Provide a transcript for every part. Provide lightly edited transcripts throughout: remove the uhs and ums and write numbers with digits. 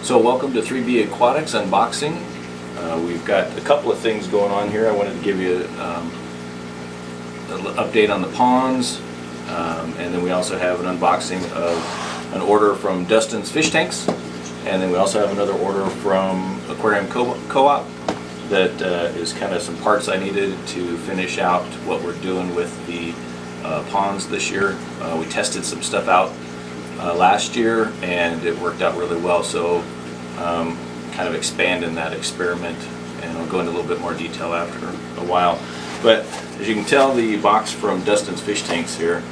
So welcome to 3B Aquatics unboxing. We've got a couple of things going on here. I wanted to give you an update on the ponds, and then we also have an unboxing of an order from Dustin's fish tanks, and then we also have another order from Aquarium Co Op that is kind of some parts I needed to finish out what we're doing with the ponds this year. We tested some stuff out last year and it worked out really well, so kind of expanding that experiment, and I'll go into a little bit more detail after a while. But as you can tell, the box from Dustin's fish tanks here,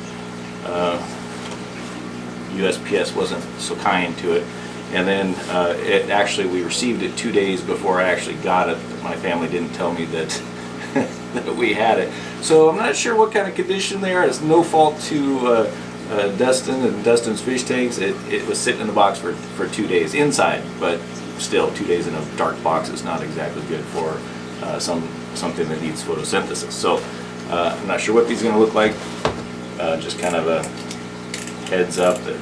USPS wasn't so kind to it, and then we received it 2 days before I actually got it. My family didn't tell me that that we had it, so I'm not sure what kind of condition they are. It's no fault to Dustin and Dustin's fish tanks. It was sitting in the box for 2 days inside, but still 2 days in a dark box is not exactly good for something that needs photosynthesis. So I'm not sure what these are going to look like. Just kind of a heads up that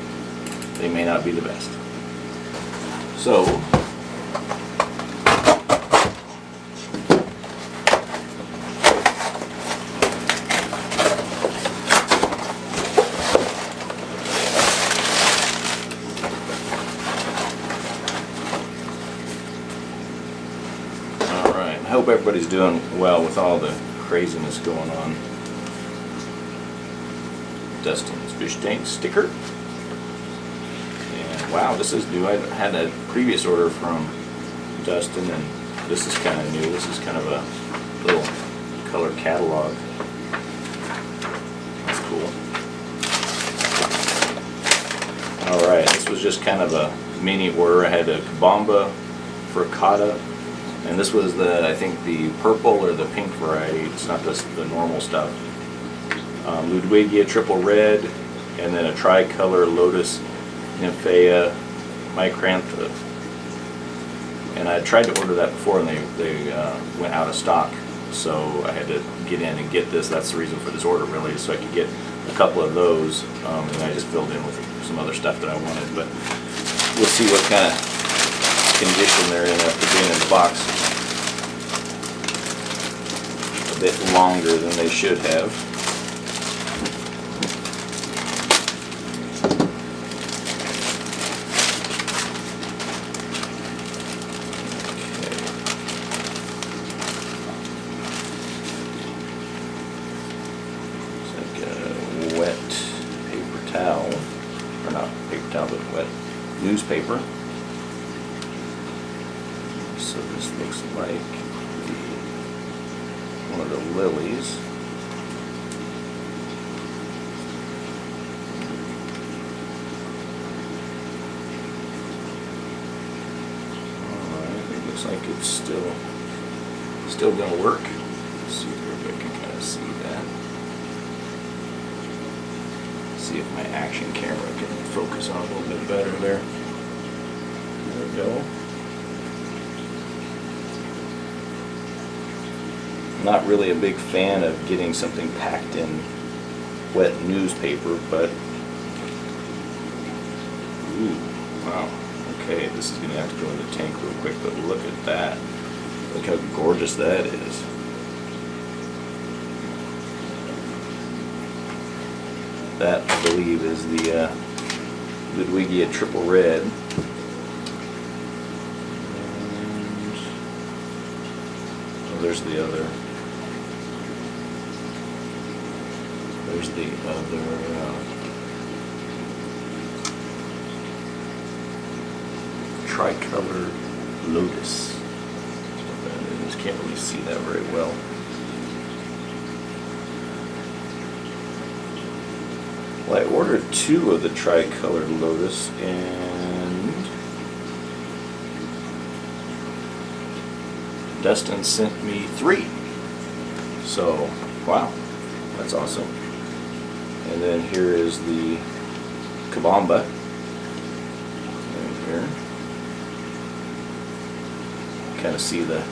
they may not be the best. So I hope everybody's doing well with all the craziness going on. Dustin's fish tank sticker. And wow, this is new. I had a previous order from Dustin, and this is kind of new. This is kind of a little color catalog. That's cool. Alright, this was just kind of a mini order. I had a Kabamba frittata. And this was I think the purple or the pink variety. It's not the normal stuff. Ludwigia triple red, and then a tricolor lotus nymphea micrantha. And I tried to order that before, and they went out of stock. So I had to get in and get this. That's the reason for this order, really, so I could get a couple of those. And I just filled in with some other stuff that I wanted. But we'll see what kind of condition they're in after being in the box a bit longer than they should have. Okay. It's like a wet paper towel, or not paper towel, but wet newspaper. So this looks like one of the lilies. Alright, it looks like it's still going to work. Let's see if everybody can kind of see that. See if my action camera can focus on a little bit better there. There we go. Not really a big fan of getting something packed in wet newspaper, but ooh, wow, okay, this is going to have to go in the tank real quick, but look at that. Look how gorgeous that is. That, I believe, is the Ludwigia triple red. And oh, there's the other. There's the other tricolor lotus. That's what that is. Can't really see that very well. Well, I ordered 2 of the tricolor lotus, and Dustin sent me 3. So, wow, that's awesome. And then here is the Kabamba. Right here. Kind of see the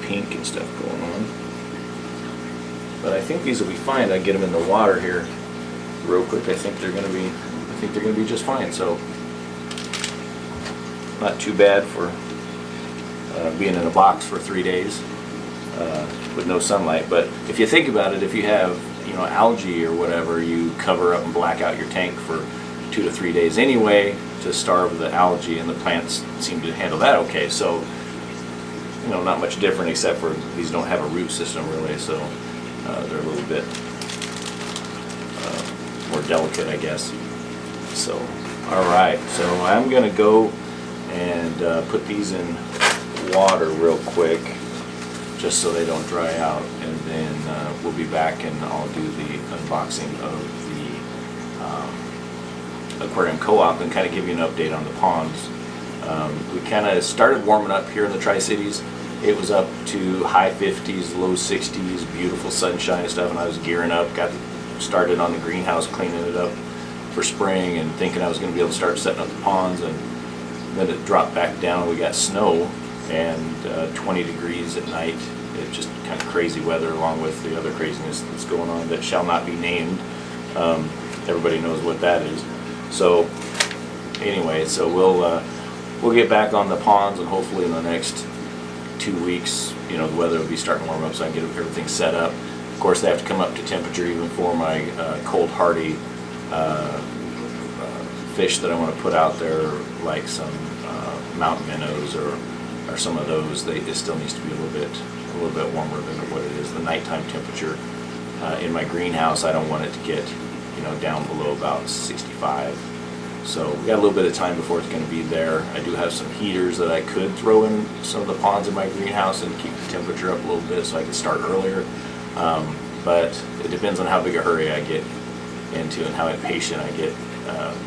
pink and stuff going on. But I think these will be fine. I get them in the water here real quick. I think they're going to be just fine. So not too bad for being in a box for 3 days with no sunlight. But if you think about it, if you have, you know, algae or whatever, you cover up and black out your tank for 2 to 3 days anyway to starve the algae, and the plants seem to handle that okay. So, you know, not much different, except for these don't have a root system really, so they're a little bit more delicate, I guess. So, all right, so I'm gonna go and put these in water real quick, just so they don't dry out, and then we'll be back and I'll do the unboxing of the Aquarium Co Op and kind of give you an update on the ponds. We kind of started warming up here in the Tri-Cities. It was up to high 50s, low 60s, beautiful sunshine and stuff, and I was gearing up, got started on the greenhouse, cleaning it up for spring and thinking I was going to be able to start setting up the ponds, and then it dropped back down. We got snow and 20 degrees at night. It's just kind of crazy weather, along with the other craziness that's going on that shall not be named. Everybody knows what that is. So anyway, so we'll get back on the ponds, and hopefully in the next 2 weeks, you know, the weather will be starting to warm up, so I can get everything set up. Of course, they have to come up to temperature even for my cold hardy fish that I want to put out there, like some mountain minnows or some of those. It still needs to be a little bit warmer than what it is. The nighttime temperature in my greenhouse, I don't want it to get, you know, down below about 65. So we got a little bit of time before it's going to be there. I do have some heaters that I could throw in some of the ponds in my greenhouse and keep the temperature up a little bit so I can start earlier. But it depends on how big a hurry I get into and how impatient I get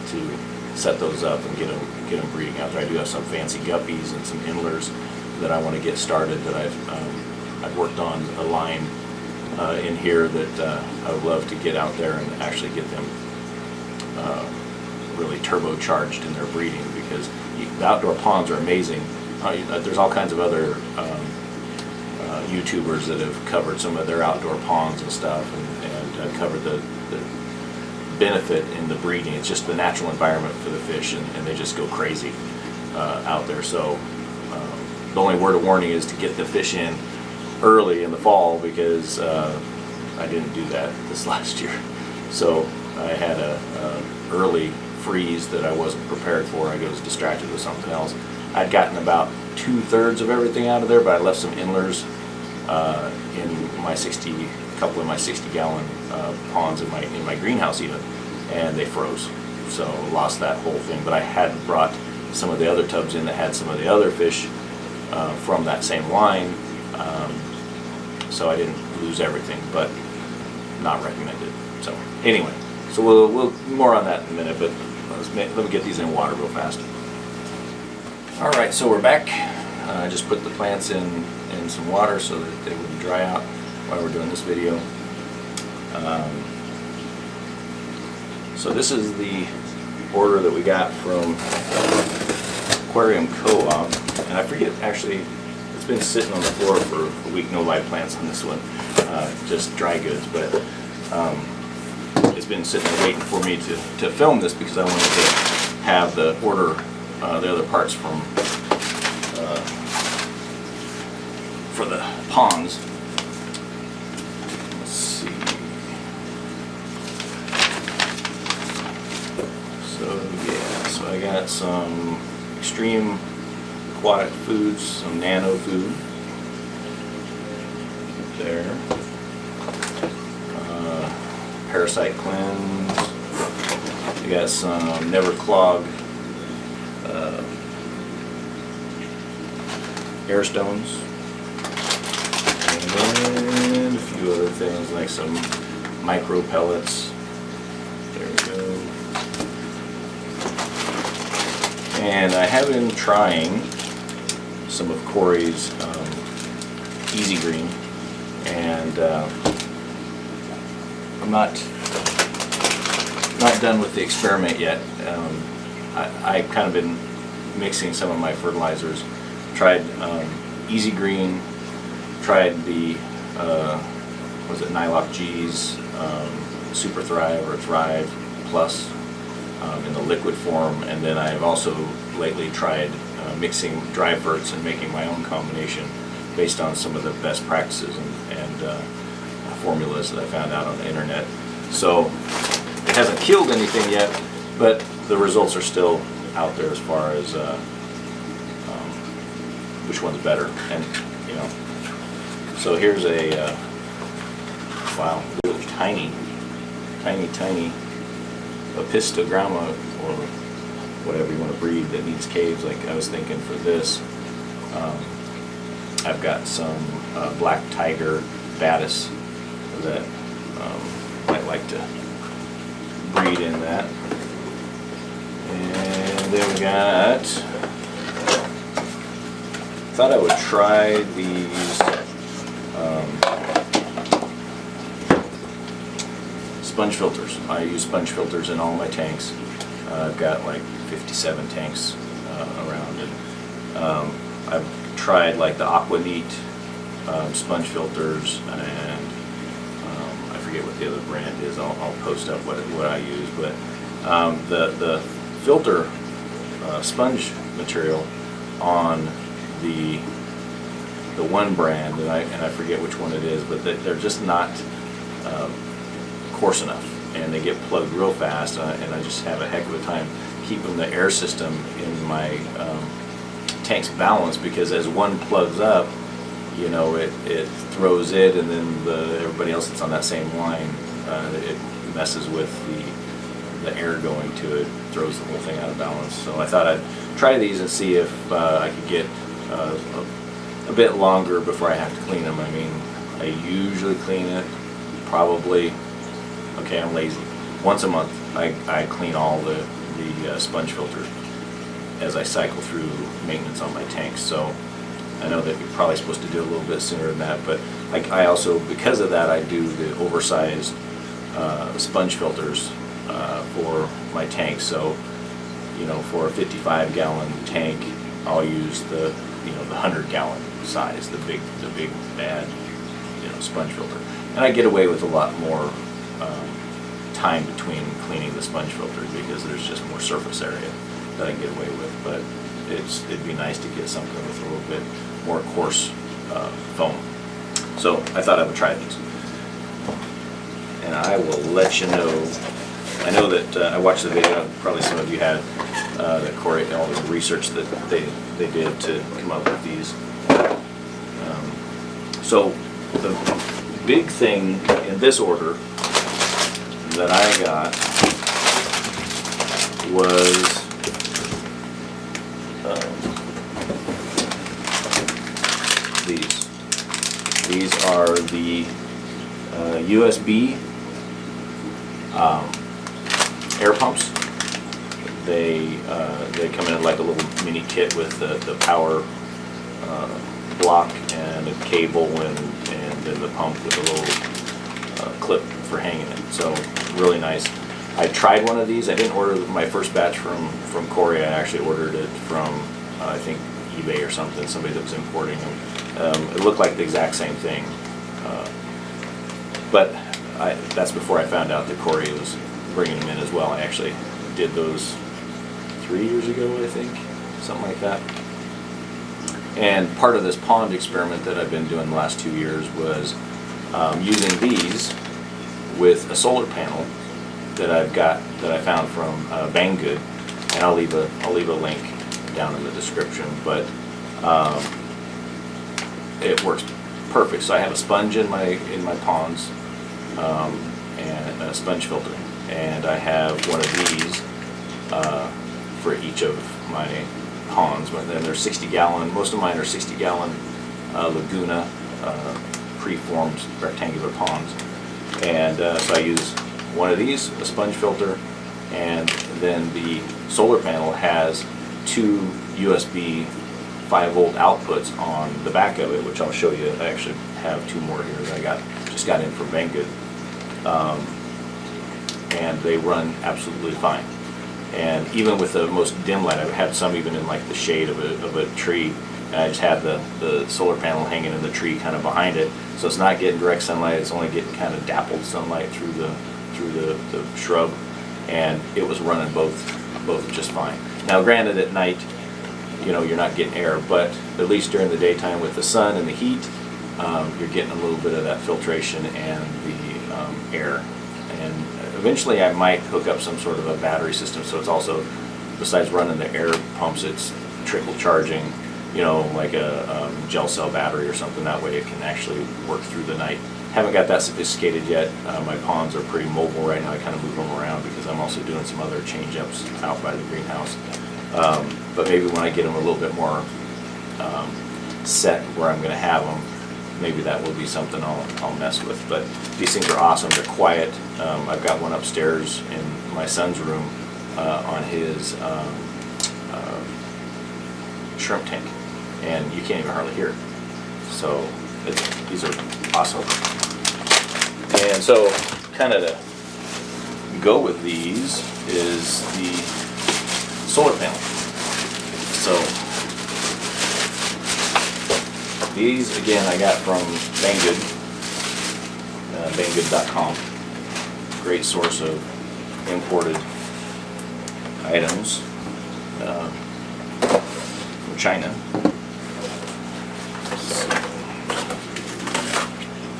to set those up and get them breeding out there. I do have some fancy guppies and some inlers that I want to get started, that I've worked on a line in here that I would love to get out there and actually get them really turbocharged in their breeding, because the outdoor ponds are amazing. There's all kinds of other YouTubers that have covered some of their outdoor ponds and stuff, and covered the benefit in the breeding. It's just the natural environment for the fish, and they just go crazy out there. So the only word of warning is to get the fish in early in the fall, because I didn't do that this last year. So I had a early freeze that I wasn't prepared for. I was distracted with something else. I'd gotten about 2/3 of everything out of there, but I left some inlers in my couple of my 60-gallon ponds in my greenhouse even, and they froze. So lost that whole thing. But I had brought some of the other tubs in that had some of the other fish from that same line, so I didn't lose everything, but not recommended. So anyway, so we'll more on that in a minute, but let me get these in water real fast. All right, so we're back. I just put the plants in some water so that they wouldn't dry out while we're doing this video. So this is the order that we got from Aquarium Co Op, and I forget, actually, it's been sitting on the floor for a week. No live plants on this one, just dry goods, but it's been sitting there waiting for me to film this, because I wanted to have the other parts from for the ponds. Let's see. So yeah, so I got some extreme aquatic foods, some nano food there. Parasite cleanse. We got some never clog air stones, and a few other things like some micro pellets. There we go. And I have been trying some of Corey's Easy Green, and I'm not done with the experiment yet. I've kind of been mixing some of my fertilizers. Tried Easy Green, tried the was it Nylock G's Super Thrive or Thrive Plus in the liquid form, and then I've also lately tried mixing dry ferts and making my own combination based on some of the best practices and formulas that I found out on the internet. So it hasn't killed anything yet, but the results are still out there as far as which one's better. And you know, so here's a wow, really tiny apistogramma, or whatever you want to breed, that needs caves. Like I was thinking for this, I've got some black tiger Batis that might like to breed in that. And then we got, thought I would try these sponge filters. I use sponge filters in all my tanks. I've got like 57 tanks around, and I've tried like the Aquaneat sponge filters, and I forget what the other brand is. I'll post up what I use, but the filter sponge material on the one brand, and I forget which one it is, but they're just not coarse enough, and they get plugged real fast, and I just have a heck of a time keeping the air system in my tanks balanced, because as one plugs up, you know, it throws it, and then everybody else that's on that same line, it messes with the air going to it, throws the whole thing out of balance. So I thought I'd try these and see if I could get a bit longer before I have to clean them. I mean, I usually clean it probably, okay, I'm lazy, once a month. I clean all the sponge filters as I cycle through maintenance on my tanks. So I know that you're probably supposed to do a little bit sooner than that, but I also, because of that, I do the oversized sponge filters for my tanks. So, you know, for a 55-gallon tank, I'll use the 100-gallon size, the big bad, you know, sponge filter, and I get away with a lot more time between cleaning the sponge filters, because there's just more surface area that I can get away with. But it'd be nice to get something with a little bit more coarse foam. So I thought I would try these, and I will let you know. I know that I watched the video, probably some of you had, that Corey, all the research that they did to come up with these. So the big thing in this order that I got was these. These are the USB air pumps. They come in like a little mini kit with the power block and a cable, and then the pump with a little clip for hanging it. So really nice. I tried one of these. I didn't order my first batch from Corey. I actually ordered it from I think eBay or something. Somebody that was importing them. It looked like the exact same thing, but that's before I found out that Corey was bringing them in as well. I actually did those 3 years ago, I think, something like that. And part of this pond experiment that I've been doing the last 2 years was using these with a solar panel that I found from Banggood, and I'll leave a link down in the description. But it works perfect. So I have a sponge in my ponds and a sponge filter, and I have one of these for each of my ponds. But then they're 60-gallon. Most of mine are 60-gallon Laguna preformed rectangular ponds, and so I use one of these, a sponge filter, and then the solar panel has two USB 5-volt outputs on the back of it, which I'll show you. I actually have two more here that I just got in from Banggood, and they run absolutely fine. And even with the most dim light, I've had some even in like the shade of a tree, and I just had the solar panel hanging in the tree kind of behind it, so it's not getting direct sunlight. It's only getting kind of dappled sunlight through the shrub, and it was running both just fine. Now granted, at night you know, you're not getting air, but at least during the daytime with the sun and the heat, you're getting a little bit of that filtration and the air. And eventually I might hook up some sort of a battery system, so it's also, besides running the air pumps, it's trickle charging, you know, like a gel cell battery or something. That way it can actually work through the night. Haven't got that sophisticated yet. My ponds are pretty mobile right now. I kind of move them around because I'm also doing some other change-ups out by the greenhouse. But maybe when I get them a little bit more set where I'm going to have them, maybe that will be something I'll mess with. But these things are awesome. They're quiet. I've got one upstairs in my son's room on his shrimp tank, and you can't even hardly hear it. So these are awesome. And so kind of to go with these is the solar panel. So these, again, I got from Banggood, banggood.com. Great source of imported items from China.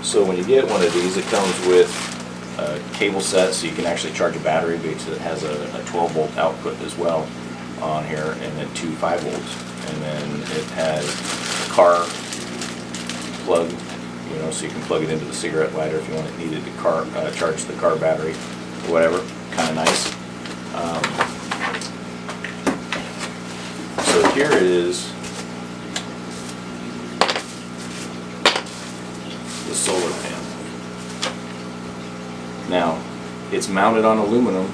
So when you get one of these, it comes with a cable set, so you can actually charge a battery, because it has a 12-volt output as well on here, and then 2 5-volts. And then it has a car plug, you know, so you can plug it into the cigarette lighter if you want it needed to charge the car battery or whatever. Kind of nice. So here is the solar panel. Now, it's mounted on aluminum,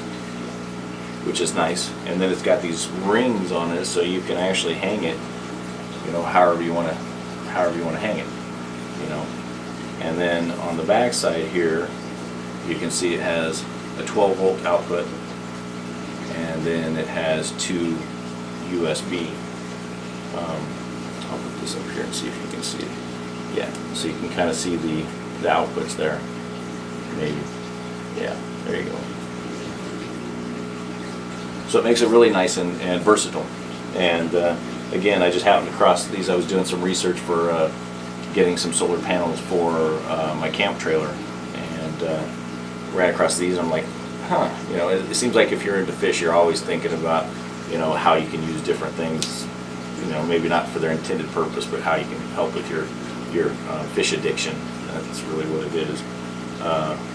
which is nice, and then it's got these rings on it, so you can actually hang it, you know, however you want to hang it, you know. And then on the back side here, you can see it has a 12-volt output, and then it has 2 USB. I'll put this up here and see if you can see it. Yeah, so you can kind of see the outputs there. Maybe. Yeah, there you go. So it makes it really nice and versatile. And again, I just happened across these. I was doing some research for getting some solar panels for my camp trailer, and ran across these. And I'm like, huh, you know, it seems like if you're into fish, you're always thinking about, you know, how you can use different things, you know, maybe not for their intended purpose, but how you can help with your fish addiction. That's really what it is.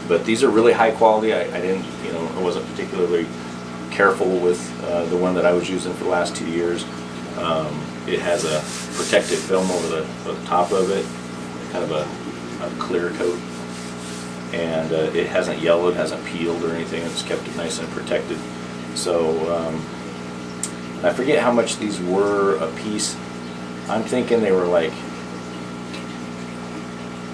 But these are really high quality. I didn't, you know, I wasn't particularly careful with the one that I was using for the last 2 years. It has a protective film over the top of it, kind of a clear coat, and it hasn't yellowed, hasn't peeled or anything. It's kept it nice and protected. So I forget how much these were a piece. I'm thinking they were like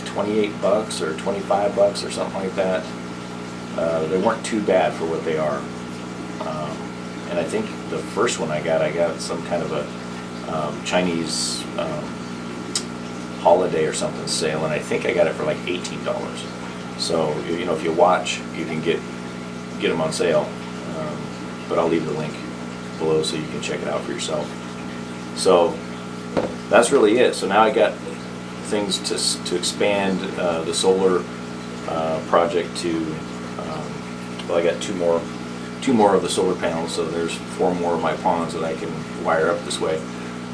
$28 or $25 or something like that. They weren't too bad for what they are. And I think the first one I got some kind of a Chinese holiday or something sale, and I think I got it for like $18. So, you know, if you watch, you can get them on sale. But I'll leave the link below so you can check it out for yourself. So that's really it. So now I got things to expand the solar project to, well, I got two more of the solar panels, so there's 4 more of my ponds that I can wire up this way.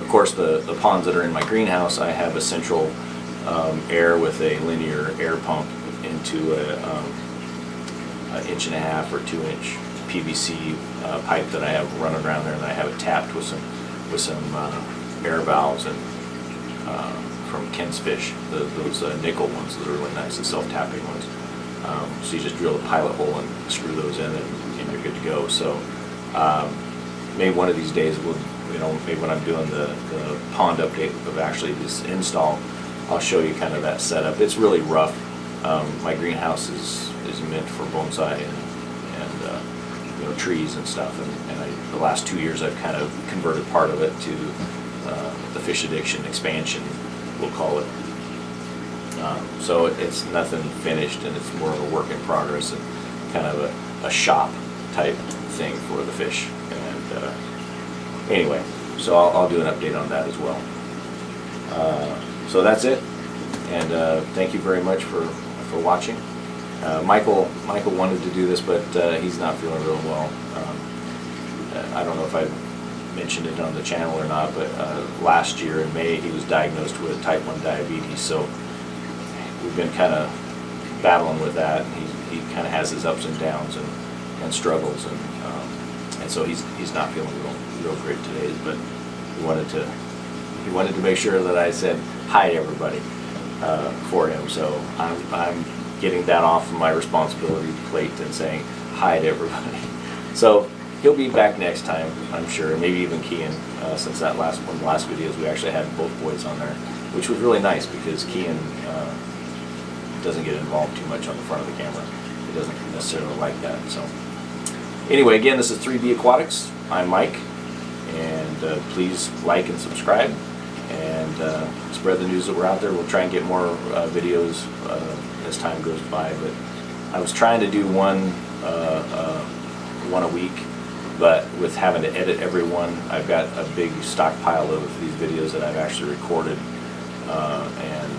Of course, the ponds that are in my greenhouse, I have a central air with a linear air pump into an 1.5 or 2-inch PVC pipe that I have running around there, and I have it tapped with some air valves and from Ken's Fish, those nickel ones that are really nice, the self-tapping ones. So you just drill a pilot hole and screw those in, and you're good to go. So maybe one of these days, you know, maybe when I'm doing the pond update of actually this install, I'll show you kind of that setup. It's really rough. My greenhouse is meant for bonsai and you know, trees and stuff, and the last 2 years I've kind of converted part of it to the fish addiction expansion, we'll call it. So it's nothing finished, and it's more of a work in progress and kind of a shop type thing for the fish. And anyway, So I'll do an update on that as well. So that's it, and thank you very much for watching. Michael wanted to do this, but he's not feeling real well. I don't know if I mentioned it on the channel or not, but last year in May he was diagnosed with type 1 diabetes, so we've been kind of battling with that. He kind of has his ups and downs and struggles, and so he's not feeling real great today. But he wanted to make sure that I said hi to everybody for him. So I'm getting that off of my responsibility plate and saying hi to everybody. So he'll be back next time, I'm sure. Maybe even Kian, since that one of the last videos we actually had both boys on there, which was really nice because Kian doesn't get involved too much on the front of the camera. He doesn't necessarily like that. So anyway, again, this is 3D Aquatics. I'm Mike, and please like and subscribe, and spread the news that we're out there. We'll try and get more videos as time goes by, but I was trying to do one a week, but with having to edit every one, I've got a big stockpile of these videos that I've actually recorded and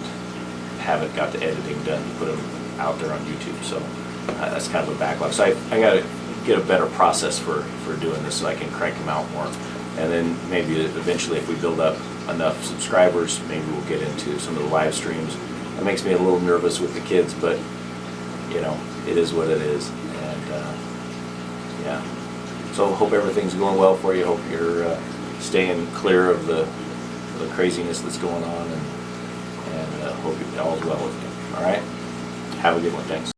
haven't got the editing done to put them out there on YouTube. So that's kind of a backlog. So I got to get a better process for doing this so I can crank them out more. And then maybe eventually, if we build up enough subscribers, maybe we'll get into some of the live streams. It makes me a little nervous with the kids, but you know, it is what it is. And yeah, so hope everything's going well for you. Hope you're staying clear of the craziness that's going on, and hope all's well with you. All right, have a good one. Thanks.